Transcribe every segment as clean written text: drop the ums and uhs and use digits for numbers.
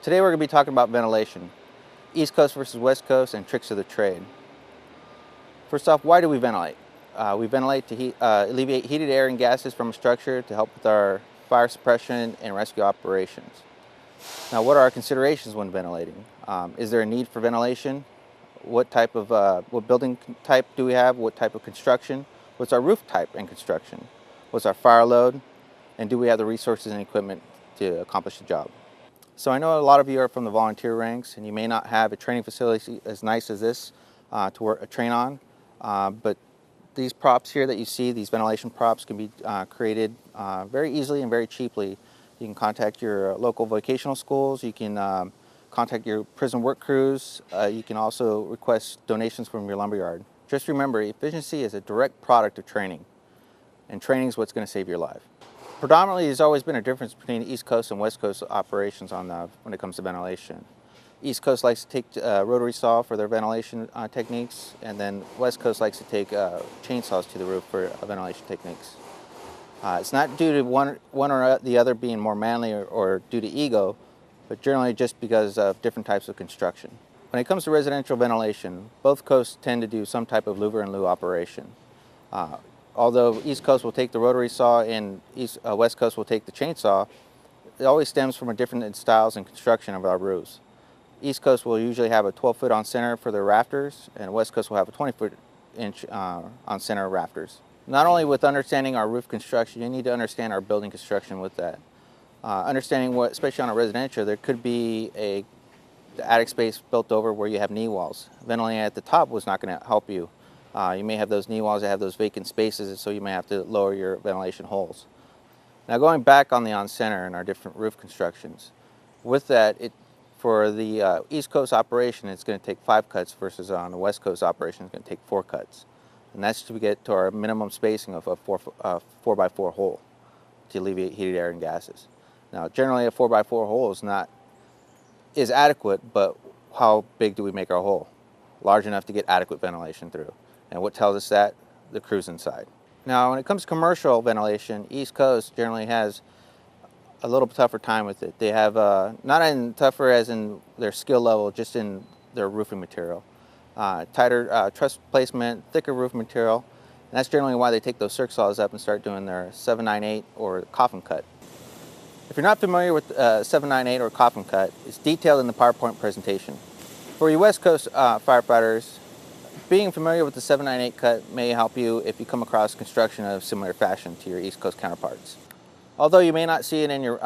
Today we're going to be talking about ventilation, East Coast versus West Coast, and tricks of the trade. First off, why do we ventilate? We ventilate to alleviate heated air and gases from a structure to help with our fire suppression and rescue operations. Now, what are our considerations when ventilating? Is there a need for ventilation? What building type do we have? What type of construction? What's our roof type and construction? What's our fire load? And do we have the resources and equipment to accomplish the job? So I know a lot of you are from the volunteer ranks, and you may not have a training facility as nice as this to train on, but these props here that you see, these ventilation props, can be created very easily and very cheaply. You can contact your local vocational schools, you can contact your prison work crews, you can also request donations from your lumberyard. Just remember, efficiency is a direct product of training, and training is what's going to save your life. Predominantly, there's always been a difference between East Coast and West Coast operations when it comes to ventilation. East Coast likes to take rotary saw for their ventilation techniques, and then West Coast likes to take chainsaws to the roof for ventilation techniques. It's not due to one or the other being more manly or due to ego, but generally just because of different types of construction. When it comes to residential ventilation, both coasts tend to do some type of louver and loo operation. Although East Coast will take the rotary saw and West Coast will take the chainsaw, it always stems from a different styles and construction of our roofs. East Coast will usually have a 12-foot on center for their rafters, and West Coast will have a 20-foot on center rafters. Not only with understanding our roof construction, you need to understand our building construction with that. Understanding what, especially on a residential, there could be the attic space built over where you have knee walls. Ventilating at the top was not going to help you. You may have those knee walls that have those vacant spaces, so you may have to lower your ventilation holes. Now, going back on the on-center and our different roof constructions, with that, for the East Coast operation, it's going to take 5 cuts versus on the West Coast operation, it's going to take 4 cuts. And that's to get to our minimum spacing of a 4x4 hole to alleviate heated air and gases. Now, generally, a 4x4 hole is adequate, but how big do we make our hole? Large enough to get adequate ventilation through. And what tells us that? The crews inside. Now, when it comes to commercial ventilation, East Coast generally has a little tougher time with it. They have, not in tougher as in their skill level, just in their roofing material. Tighter truss placement, thicker roof material, and that's generally why they take those circ saws up and start doing their 798 or coffin cut. If you're not familiar with 798 or coffin cut, it's detailed in the PowerPoint presentation. For you West Coast firefighters, being familiar with the 798 cut may help you if you come across construction of similar fashion to your East Coast counterparts. Although you may not see it in your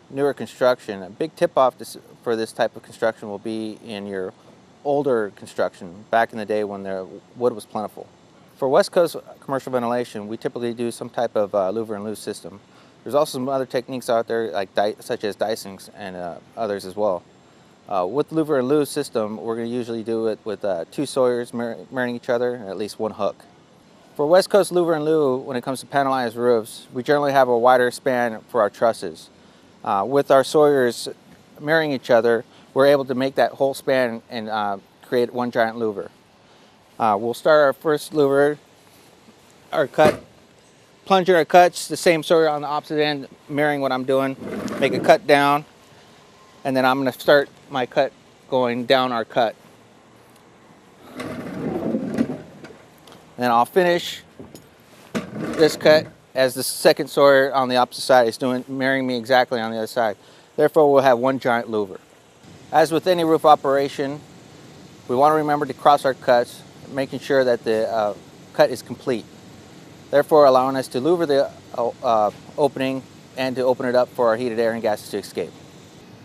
newer construction, a big tip-off for this type of construction will be in your older construction, back in the day when the wood was plentiful. For West Coast commercial ventilation, we typically do some type of louver and loo system. There's also some other techniques out there, such as dicings and others as well. With louver and loo system, we're going to usually do it with 2 sawyers marrying each other and at least 1 hook. For West Coast louver and loo, when it comes to panelized roofs, we generally have a wider span for our trusses. With our sawyers marrying each other, we're able to make that whole span and create one giant louver. We'll start our first louver, our cut, plunger our cuts, the same sawyer on the opposite end, marrying what I'm doing, make a cut down, and then I'm going to start my cut going down our cut. And then I'll finish this cut as the second sawyer on the opposite side is marrying me exactly on the other side. Therefore, we'll have one giant louver. As with any roof operation, we want to remember to cross our cuts, making sure that the cut is complete. Therefore, allowing us to louver the opening and to open it up for our heated air and gases to escape.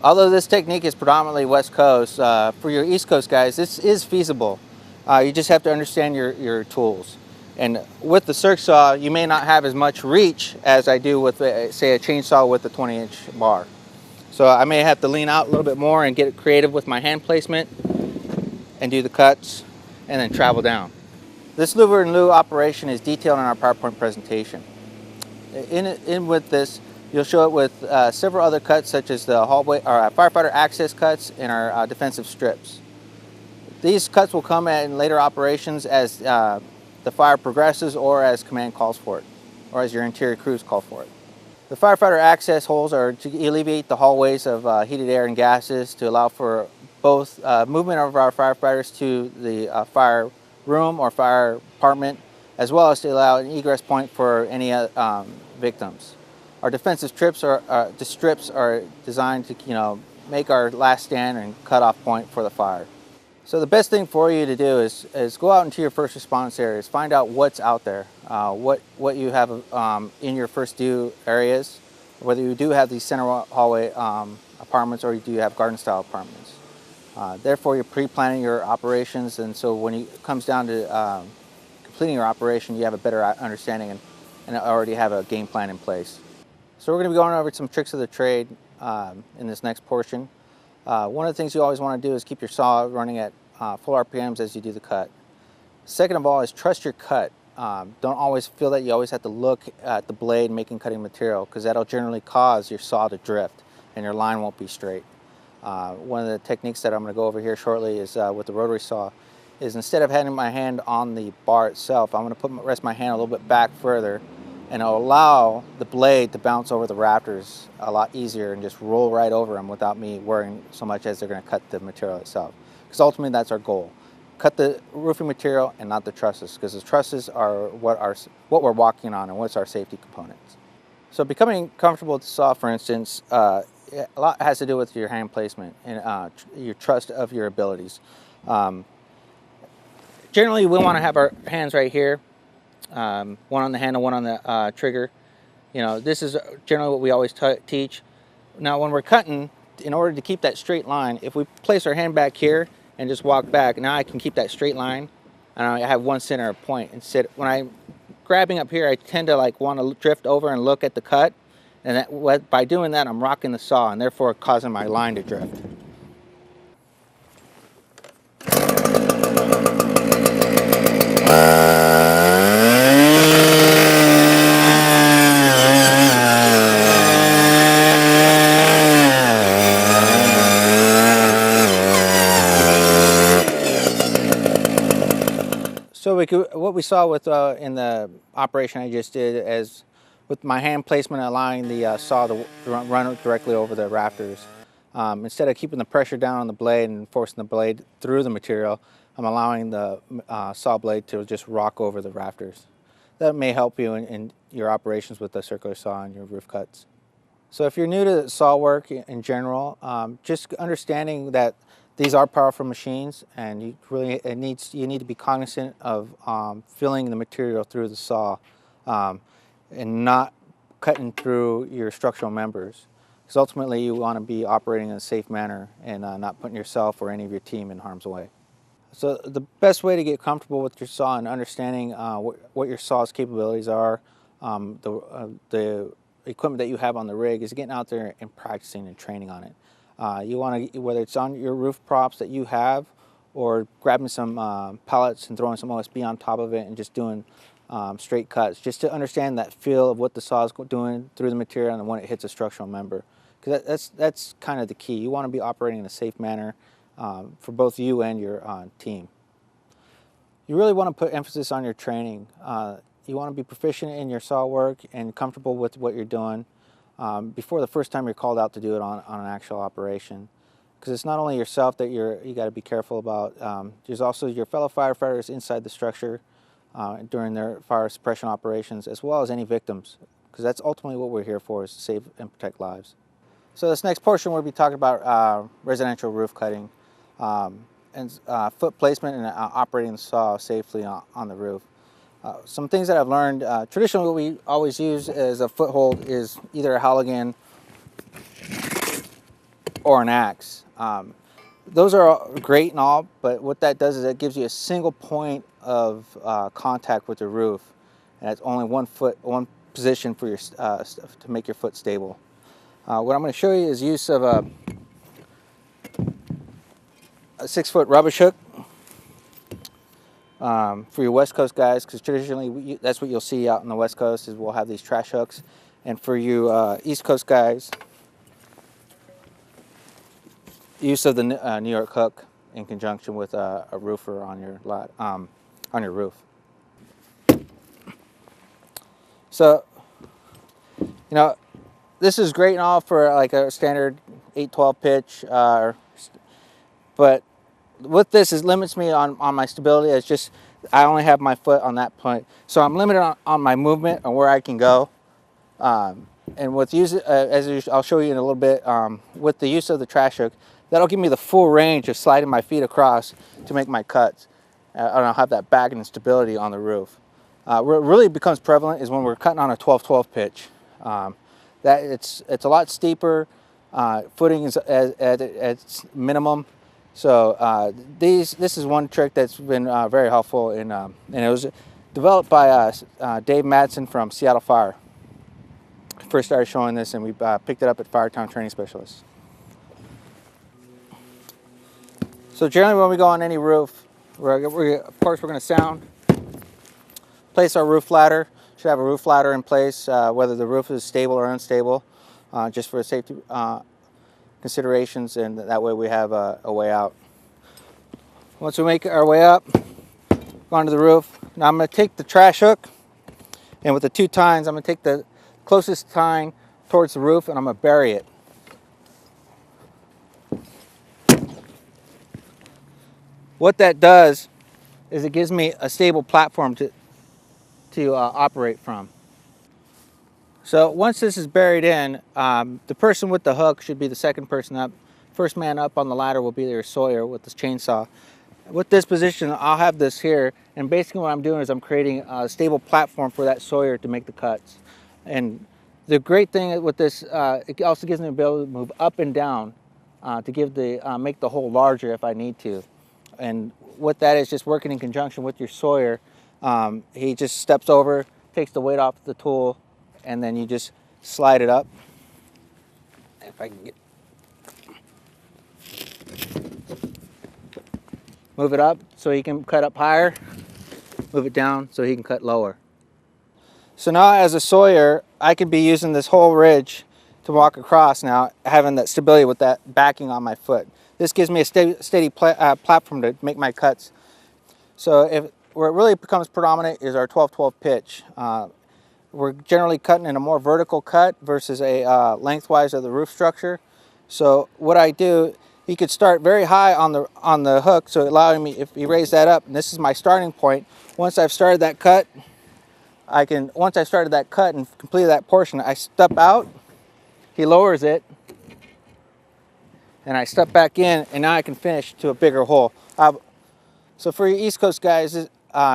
Although this technique is predominantly West Coast, for your East Coast guys, this is feasible. You just have to understand your tools. And with the circ saw, you may not have as much reach as I do with, say, a chainsaw with a 20-inch bar. So I may have to lean out a little bit more and get creative with my hand placement and do the cuts and then travel down. This louver and loo operation is detailed in our PowerPoint presentation. In with this, you'll show it with several other cuts, such as the hallway, or firefighter access cuts and our defensive strips. These cuts will come in later operations as the fire progresses or as command calls for it, or as your interior crews call for it. The firefighter access holes are to alleviate the hallways of heated air and gases to allow for both movement of our firefighters to the fire room or fire apartment, as well as to allow an egress point for any victims. Our defensive strips are designed to make our last stand and cutoff point for the fire. So the best thing for you to do is go out into your first response areas, find out what's out there, what you have in your first due areas, whether you do have these center hallway apartments or you do have garden style apartments. Therefore, you're pre-planning your operations, and so when it comes down to completing your operation, you have a better understanding and already have a game plan in place. So we're going to be going over some tricks of the trade in this next portion. One of the things you always want to do is keep your saw running at full RPMs as you do the cut. Second of all is trust your cut. Don't always feel that you always have to look at the blade making cutting material, because that'll generally cause your saw to drift and your line won't be straight. One of the techniques that I'm going to go over here shortly is with the rotary saw is instead of having my hand on the bar itself, I'm going to rest my hand a little bit back further, and it'll allow the blade to bounce over the rafters a lot easier and just roll right over them without me worrying so much as they're going to cut the material itself. Because ultimately that's our goal. Cut the roofing material and not the trusses, because the trusses are what we're walking on and what's our safety components. So becoming comfortable with the saw, for instance, a lot has to do with your hand placement and your trust of your abilities. Generally we want to have our hands right here. One on the handle, one on the trigger. This is generally what we always teach. Now when we're cutting, in order to keep that straight line, if we place our hand back here and just walk back, now I can keep that straight line and I have one center of point. Instead, when I'm grabbing up here, I tend to want to drift over and look at the cut, and by doing that I'm rocking the saw and therefore causing my line to drift. So what we saw with in the operation I just did is with my hand placement allowing the saw to run directly over the rafters. Instead of keeping the pressure down on the blade and forcing the blade through the material, I'm allowing the saw blade to just rock over the rafters. That may help you in your operations with the circular saw and your roof cuts. So if you're new to saw work in general, just understanding that these are powerful machines, and you need to be cognizant of filling the material through the saw and not cutting through your structural members. Because ultimately you want to be operating in a safe manner and not putting yourself or any of your team in harm's way. So the best way to get comfortable with your saw and understanding what your saw's capabilities are, the equipment that you have on the rig, is getting out there and practicing and training on it. You want to, whether it's on your roof props that you have or grabbing some pallets and throwing some OSB on top of it and just doing straight cuts, just to understand that feel of what the saw is doing through the material and when it hits a structural member. Because that's kind of the key. You want to be operating in a safe manner for both you and your team. You really want to put emphasis on your training. You want to be proficient in your saw work and comfortable with what you're doing before the first time you're called out to do it on an actual operation. Because it's not only yourself that you got to be careful about. There's also your fellow firefighters inside the structure during their fire suppression operations, as well as any victims. Because that's ultimately what we're here for, is to save and protect lives. So this next portion we'll be talking about residential roof cutting and foot placement and operating the saw safely on the roof. Some things that I've learned, traditionally what we always use as a foothold is either a Halligan or an axe. Those are great and all, but what that does is it gives you a single point of contact with the roof, and it's only one position for your to make your foot stable. What I'm going to show you is use of a 6-foot rubbish hook for your West Coast guys, because traditionally that's what you'll see out on the West Coast, is we'll have these trash hooks. And for you East Coast guys, use of the New York hook in conjunction with a roofer on your lot, on your roof. So, this is great and all for like a standard 8/12 pitch, but with this, it limits me on my stability. It's just I only have my foot on that point, so I'm limited on my movement and where I can go. And with I'll show you in a little bit, with the use of the trash hook, that'll give me the full range of sliding my feet across to make my cuts. And I'll have that backing and stability on the roof. Where it really becomes prevalent is when we're cutting on a 12/12 pitch. That it's a lot steeper. Footing is at its minimum. So this is one trick that's been very helpful, and it was developed by Dave Madsen from Seattle Fire. First started showing this, and we picked it up at Firetown Training Specialists. So generally when we go on any roof, of course we're going to sound, place our roof ladder. Should have a roof ladder in place, whether the roof is stable or unstable, just for safety considerations, and that way we have a way out. Once we make our way up, go onto the roof. Now I'm going to take the trash hook, and with the 2 tines, I'm going to take the closest tine towards the roof, and I'm going to bury it. What that does is it gives me a stable platform to operate from. So once this is buried in, the person with the hook should be the second person up. First man up on the ladder will be your sawyer with this chainsaw. With this position, I'll have this here, and basically what I'm doing is I'm creating a stable platform for that sawyer to make the cuts. And the great thing with this, it also gives me the ability to move up and down to give make the hole larger if I need to. And what that is, just working in conjunction with your sawyer. He just steps over, takes the weight off the tool, and then you just slide it up. If I can get, move it up so he can cut up higher, move it down so he can cut lower. So now as a sawyer, I could be using this whole ridge to walk across now, having that stability with that backing on my foot. This gives me a steady platform to make my cuts. So where it really becomes predominant is our 12/12 pitch. We're generally cutting in a more vertical cut versus a lengthwise of the roof structure. So what I do, you could start very high on the hook, so allowing me, if you raise that up, and this is my starting point. Once I've started that cut, once I started that cut and completed that portion, I step out, he lowers it, and I step back in, and now I can finish to a bigger hole. So for your East Coast guys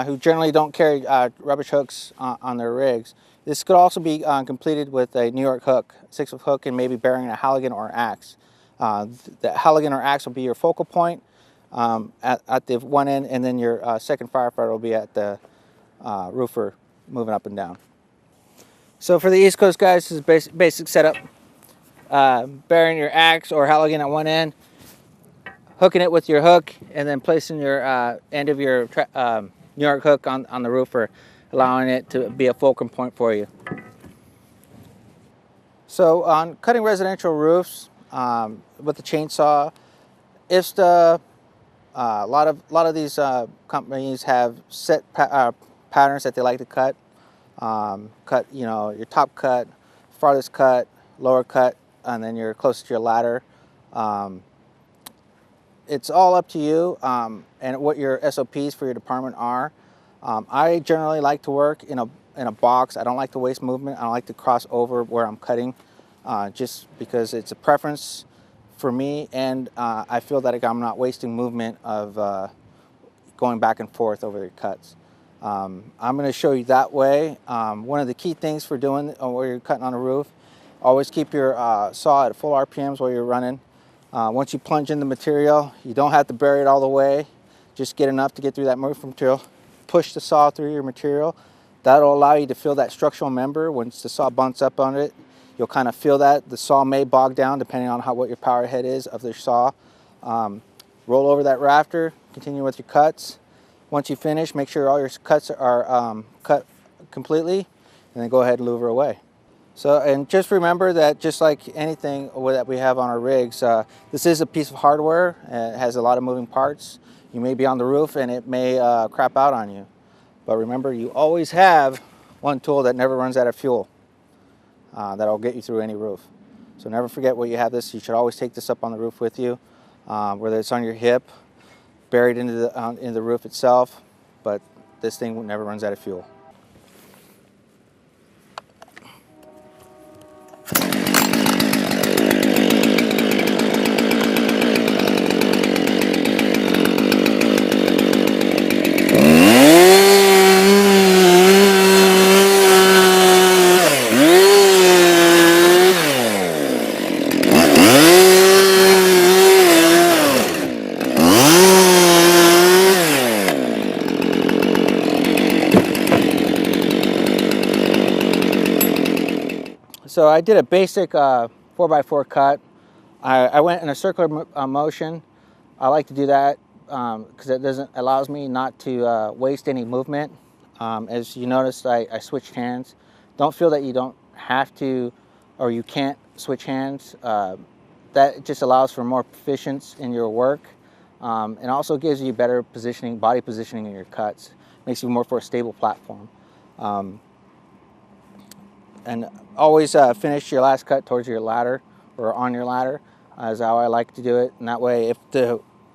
who generally don't carry rubbish hooks on their rigs, this could also be completed with a New York hook, 6-foot hook, and maybe bearing a Halligan or axe. The Halligan or axe will be your focal point at the one end, and then your second firefighter will be at the roofer moving up and down. So for the East Coast guys, this is basic setup. Bearing your axe or Halligan at one end, hooking it with your hook, and then placing your end of your New York hook on the roofer, allowing it to be a focal point for you. So on cutting residential roofs with the chainsaw, IFSTA, a lot of these companies have set patterns that they like to cut. Cut, your top cut, farthest cut, lower cut, and then you're closest to your ladder. It's all up to you and what your SOPs for your department are. I generally like to work in a box. I don't like to waste movement. I don't like to cross over where I'm cutting, just because it's a preference for me, and I feel that I'm not wasting movement of going back and forth over the cuts. I'm going to show you that way. One of the key things for doing where you're cutting on a roof, always keep your saw at full RPMs while you're running. Once you plunge in the material, you don't have to bury it all the way. Just get enough to get through that roof material. Push the saw through your material. That'll allow you to feel that structural member. Once the saw bumps up on it, you'll kind of feel that. The saw may bog down depending on what your power head is of the saw. Roll over that rafter, continue with your cuts. Once you finish, make sure all your cuts are cut completely, and then go ahead and louver away. So, and just remember that just like anything that we have on our rigs, this is a piece of hardware. It has a lot of moving parts. You may be on the roof and it may crap out on you. But remember, you always have one tool that never runs out of fuel. that'll get you through any roof. So never forget what you have this. You should always take this up on the roof with you, whether it's on your hip, buried into the roof itself, but this thing never runs out of fuel. So I did a basic 4x4 cut. I went in a circular motion. I like to do that because it allows me not to waste any movement. As you noticed, I switched hands. Don't feel that you don't have to or you can't switch hands. That just allows for more proficiency in your work, and also gives you better positioning, body positioning in your cuts. Makes you more for a stable platform. And always finish your last cut towards your ladder or on your ladder, is how I like to do it. And that way,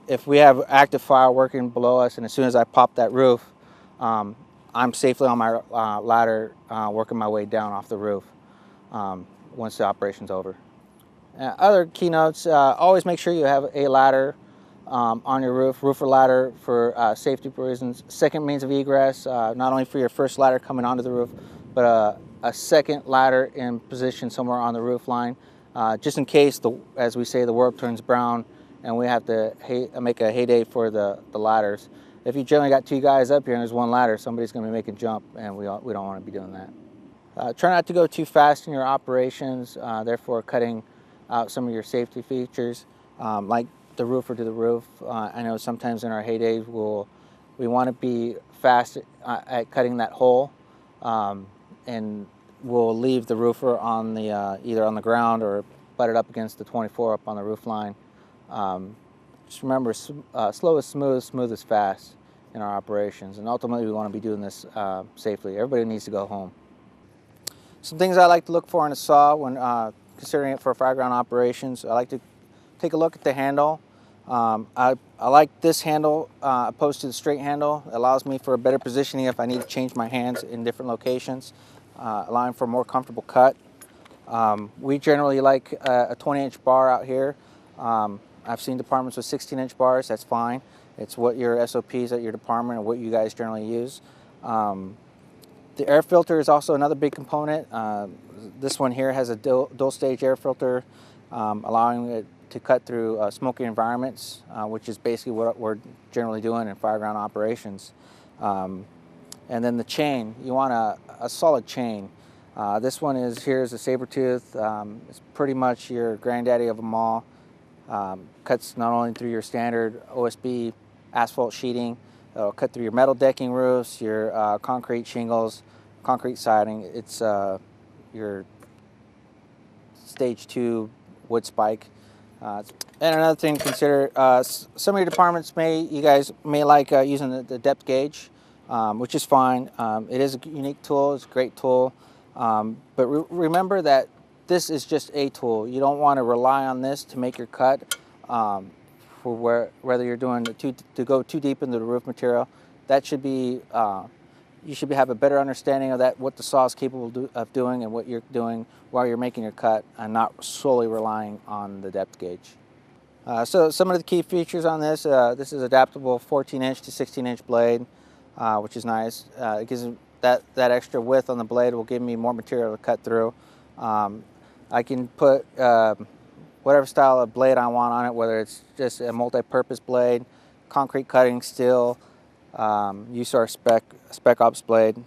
if we have active fire working below us, and as soon as I pop that roof, I'm safely on my ladder, working my way down off the roof once the operation's over. Other keynotes: always make sure you have a ladder on your roof, roofer ladder for safety reasons. Second means of egress, not only for your first ladder coming onto the roof, but a second ladder in position somewhere on the roof line, just in case, as we say, the world turns brown and we have to make a heyday for the ladders. If you generally got two guys up here and there's one ladder, somebody's going to be making jump, and we don't want to be doing that. Try not to go too fast in your operations, therefore cutting out some of your safety features, like the roofer to the roof. I know sometimes in our heydays we want to be fast at cutting that hole, and we'll leave the roofer on the either on the ground or butted up against the 24 up on the roof line. Just remember, slow is smooth, smooth is fast in our operations, and ultimately we want to be doing this safely. Everybody needs to go home. Some things I like to look for in a saw when considering it for fireground operations: I like to take a look at the handle. I like this handle opposed to the straight handle. It allows me for a better positioning if I need to change my hands in different locations, allowing for a more comfortable cut. We generally like a 20-inch bar out here. I've seen departments with 16-inch bars. That's fine. It's what your SOPs at your department and what you guys generally use. The air filter is also another big component. This one here has a dual stage air filter, allowing it to cut through smoky environments, which is basically what we're generally doing in fireground operations. And then the chain, you want a solid chain. This one is a saber-tooth. It's pretty much your granddaddy of them all. Cuts not only through your standard OSB asphalt sheeting, it'll cut through your metal decking roofs, your concrete shingles, concrete siding. It's your stage 2 wood spike. And another thing to consider, some of your departments you guys may like using the depth gauge, which is fine. It is a unique tool, it's a great tool, but remember that this is just a tool. You don't want to rely on this to make your cut, for whether you're doing to go too deep into the roof material. That should be, you should have a better understanding of what the saw is capable of doing and what you're doing while you're making your cut, and not solely relying on the depth gauge. So some of the key features on this: this is adaptable 14-inch to 16-inch blade, which is nice. It gives that extra width on the blade will give me more material to cut through. I can put whatever style of blade I want on it, whether it's just a multi-purpose blade, concrete cutting, steel. Use our spec ops blade,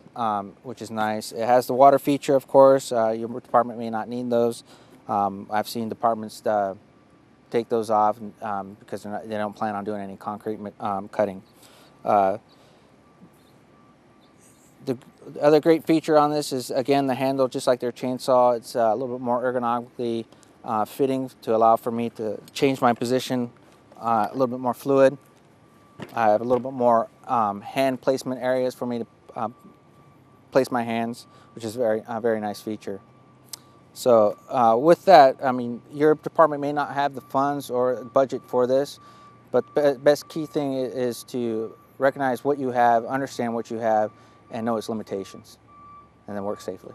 which is nice. It has the water feature, of course. Your department may not need those. I've seen departments take those off because they don't plan on doing any concrete cutting. The other great feature on this is, again, the handle. Just like their chainsaw, it's a little bit more ergonomically fitting to allow for me to change my position a little bit more fluid. I have a little bit more hand placement areas for me to place my hands, which is a very nice feature. So with that, I mean, your department may not have the funds or budget for this, but the best key thing is to recognize what you have, understand what you have, and know its limitations, and then work safely.